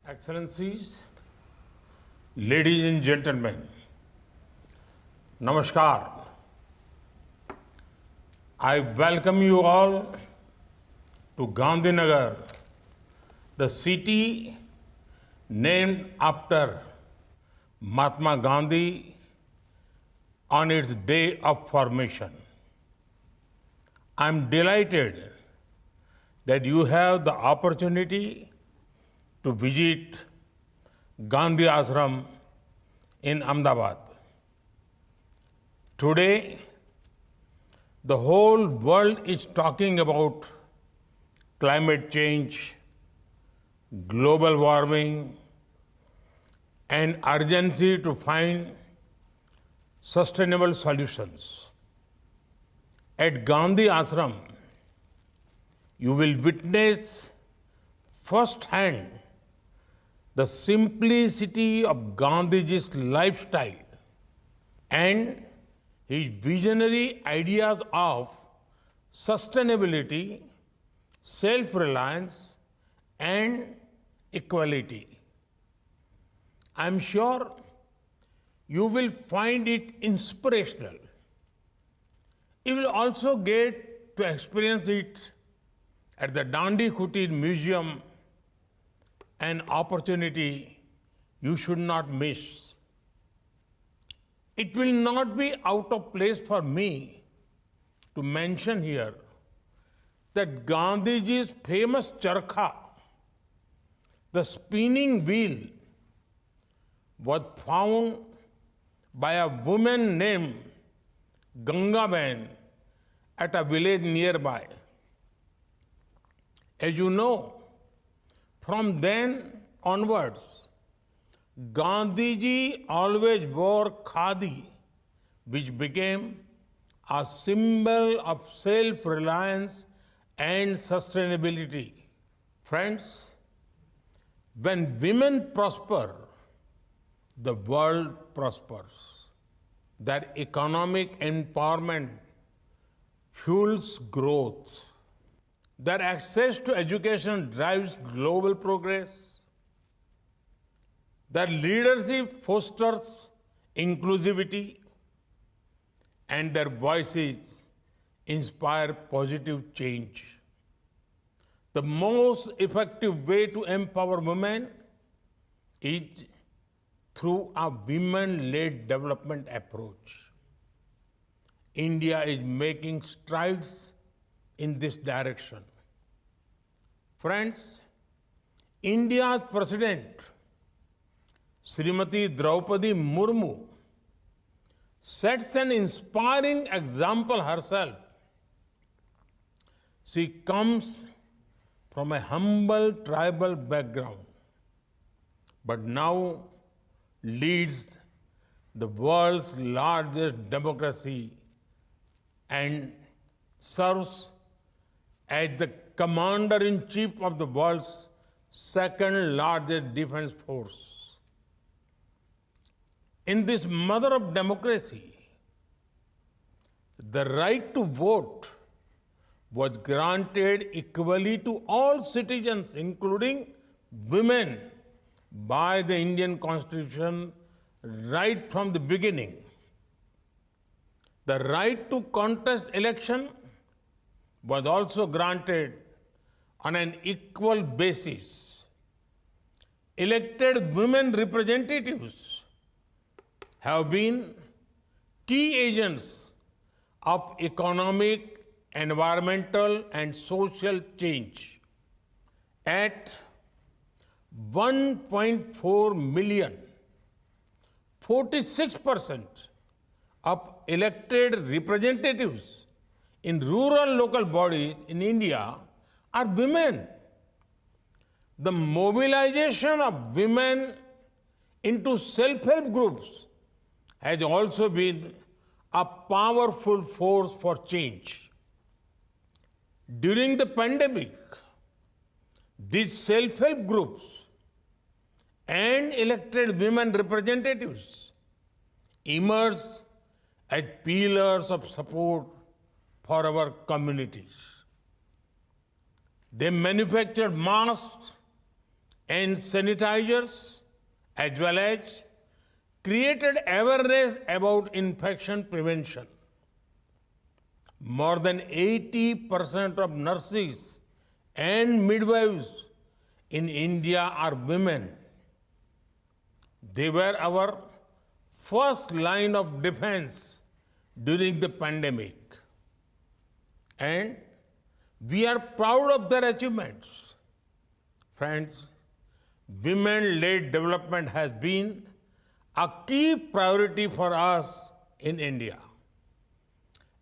Excellencies, ladies and gentlemen, Namaskar. I welcome you all to Gandhinagar, the city named after Mahatma Gandhi on its day of formation. I'm delighted that you have the opportunity to visit Gandhi Ashram in Ahmedabad. Today, the whole world is talking about climate change, global warming, and urgency to find sustainable solutions. At Gandhi Ashram, you will witness firsthand the simplicity of Gandhiji's lifestyle and his visionary ideas of sustainability, self-reliance, and equality. I'm sure you will find it inspirational. You will also get to experience it at the Dandi Kutir Museum, an opportunity you should not miss. It will not be out of place for me to mention here that Gandhiji's famous charkha, the spinning wheel, was found by a woman named Gangaben at a village nearby. As you know, from then onwards, Gandhiji always wore khadi, which became a symbol of self-reliance and sustainability. Friends, when women prosper, the world prospers. Their economic empowerment fuels growth. Their access to education drives global progress. Their leadership fosters inclusivity, and their voices inspire positive change. The most effective way to empower women is through a women-led development approach. India is making strides in this direction. Friends, India's President, Srimati Draupadi Murmu, sets an inspiring example herself. She comes from a humble tribal background, but now leads the world's largest democracy and serves as the commander-in-chief of the world's second largest defense force. In this mother of democracy, the right to vote was granted equally to all citizens, including women, by the Indian Constitution right from the beginning. The right to contest election was also granted on an equal basis. Elected women representatives have been key agents of economic, environmental, and social change. At 1.4 million, 46% of elected representatives in rural local bodies in India are women. The mobilization of women into self-help groups has also been a powerful force for change. During the pandemic, these self-help groups and elected women representatives emerged as pillars of support for our communities. They manufactured masks, and sanitizers, as well as created awareness about infection prevention. More than 80% of nurses and midwives in India are women. They were our first line of defense during the pandemic. And we are proud of their achievements. Friends, women-led development has been a key priority for us in India.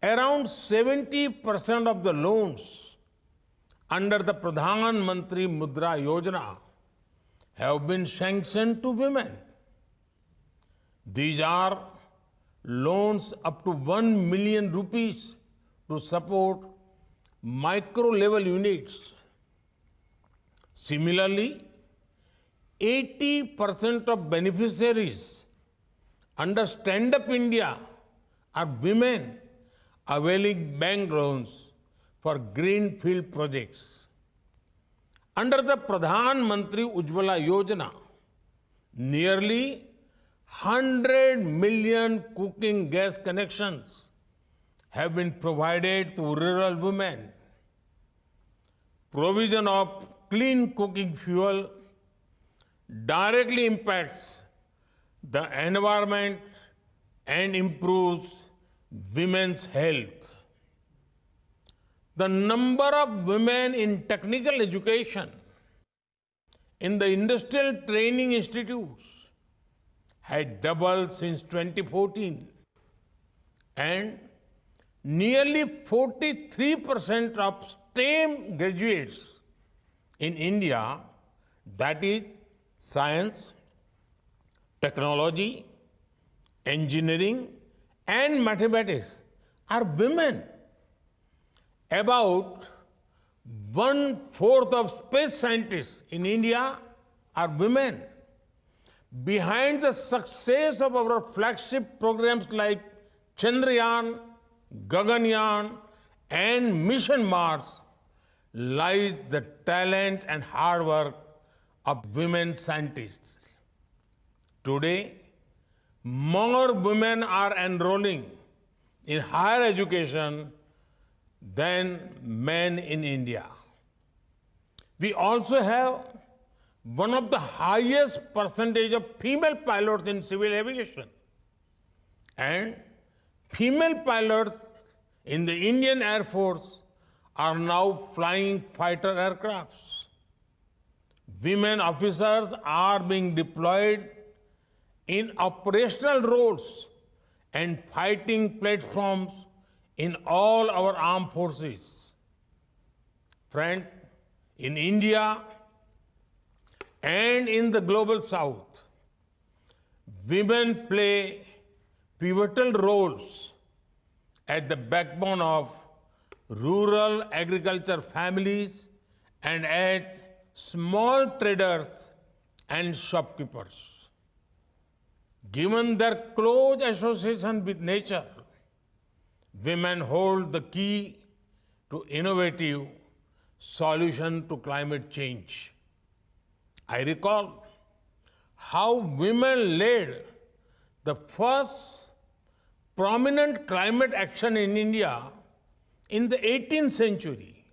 Around 70% of the loans under the Pradhan Mantri Mudra Yojana have been sanctioned to women. These are loans up to 1 million rupees to support micro-level units. Similarly, 80% of beneficiaries under Stand Up India are women availing bank loans for greenfield projects. Under the Pradhan Mantri Ujjwala Yojana, nearly 100 million cooking gas connections have been provided to rural women. Provision of clean cooking fuel directly impacts the environment and improves women's health. The number of women in technical education in the industrial training institutes had doubled since 2014, and nearly 43% of STEM graduates in India, that is science, technology, engineering, and mathematics, are women. About 1/4 of space scientists in India are women. Behind the success of our flagship programs like Chandrayaan, Gaganyaan, and Mission Mars lies the talent and hard work of women scientists. Today, more women are enrolling in higher education than men in India. We also have one of the highest percentage of female pilots in civil aviation. And female pilots in the Indian Air Force are now flying fighter aircrafts. Women officers are being deployed in operational roles and fighting platforms in all our armed forces. Friends, in India and in the global south, women play pivotal roles at the backbone of rural agriculture families and as small traders and shopkeepers. Given their close association with nature, women hold the key to innovative solution to climate change. I recall how women led the first prominent climate action in India in the 18th century.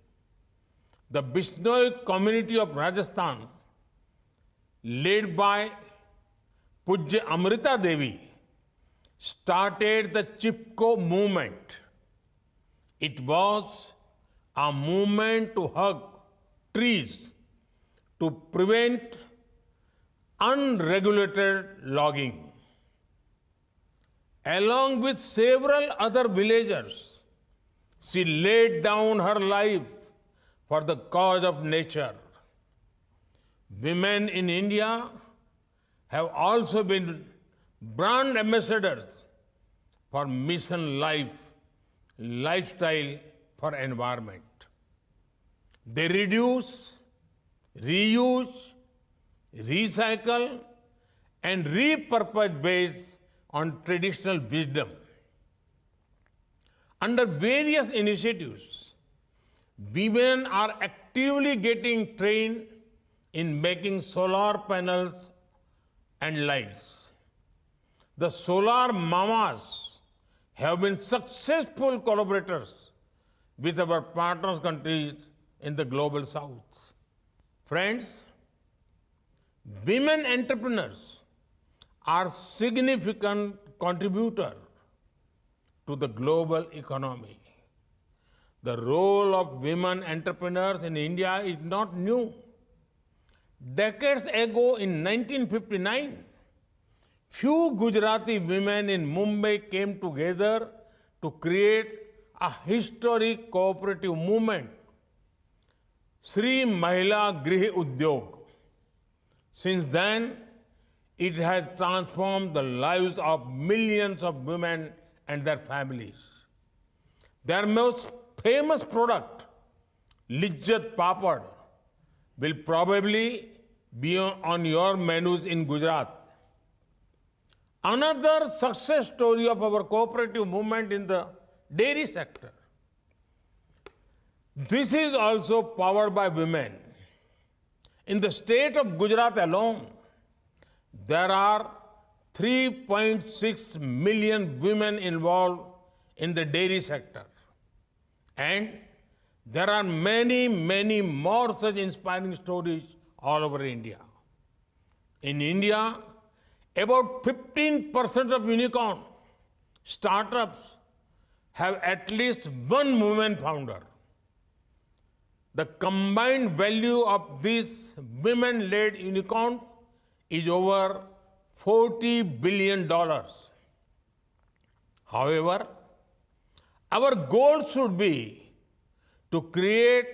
The Bishnoi community of Rajasthan, led by Pujya Amrita Devi, started the Chipko movement. It was a movement to hug trees to prevent unregulated logging. Along with several other villagers, she laid down her life for the cause of nature. Women in India have also been brand ambassadors for Mission Life, lifestyle for environment. They reduce, reuse, recycle, and repurpose based on traditional wisdom. Under various initiatives, women are actively getting trained in making solar panels and lights. The solar mamas have been successful collaborators with our partner countries in the global south. Friends, women entrepreneurs are significant contributor to the global economy. The role of women entrepreneurs in India is not new. Decades ago in 1959, few Gujarati women in Mumbai came together to create a historic cooperative movement, Sri Mahila Grih Udyog. Since then, it has transformed the lives of millions of women and their families. Their most famous product, Lijjat Papad, will probably be on your menus in Gujarat. Another success story of our cooperative movement in the dairy sector. This is also powered by women. In the state of Gujarat alone, there are 3.6 million women involved in the dairy sector. And there are many, many more such inspiring stories all over India. In India, about 15% of unicorn startups have at least one woman founder. The combined value of these women-led unicorns is over $40 billion. However, our goal should be to create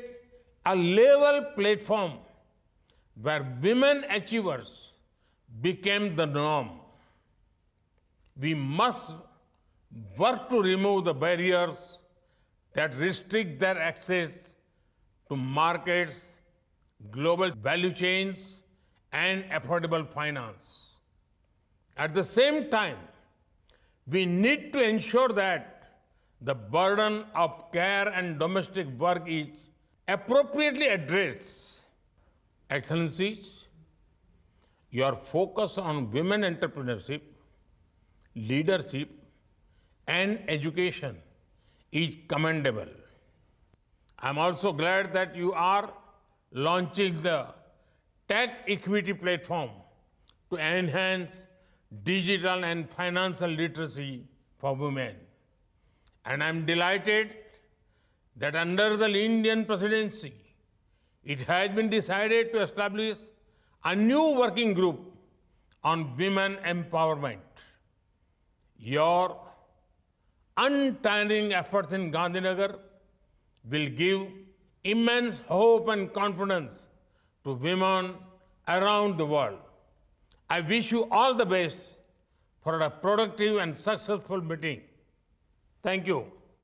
a level platform where women achievers become the norm. We must work to remove the barriers that restrict their access to markets, global value chains, and affordable finance. At the same time, we need to ensure that the burden of care and domestic work is appropriately addressed. Excellencies, your focus on women entrepreneurship, leadership, and education is commendable. I'm also glad that you are launching the Tech Equity Platform to enhance digital and financial literacy for women. And I'm delighted that under the Indian presidency, it has been decided to establish a new working group on women empowerment. Your untiring efforts in Gandhinagar will give immense hope and confidence to women around the world. I wish you all the best for a productive and successful meeting. Thank you.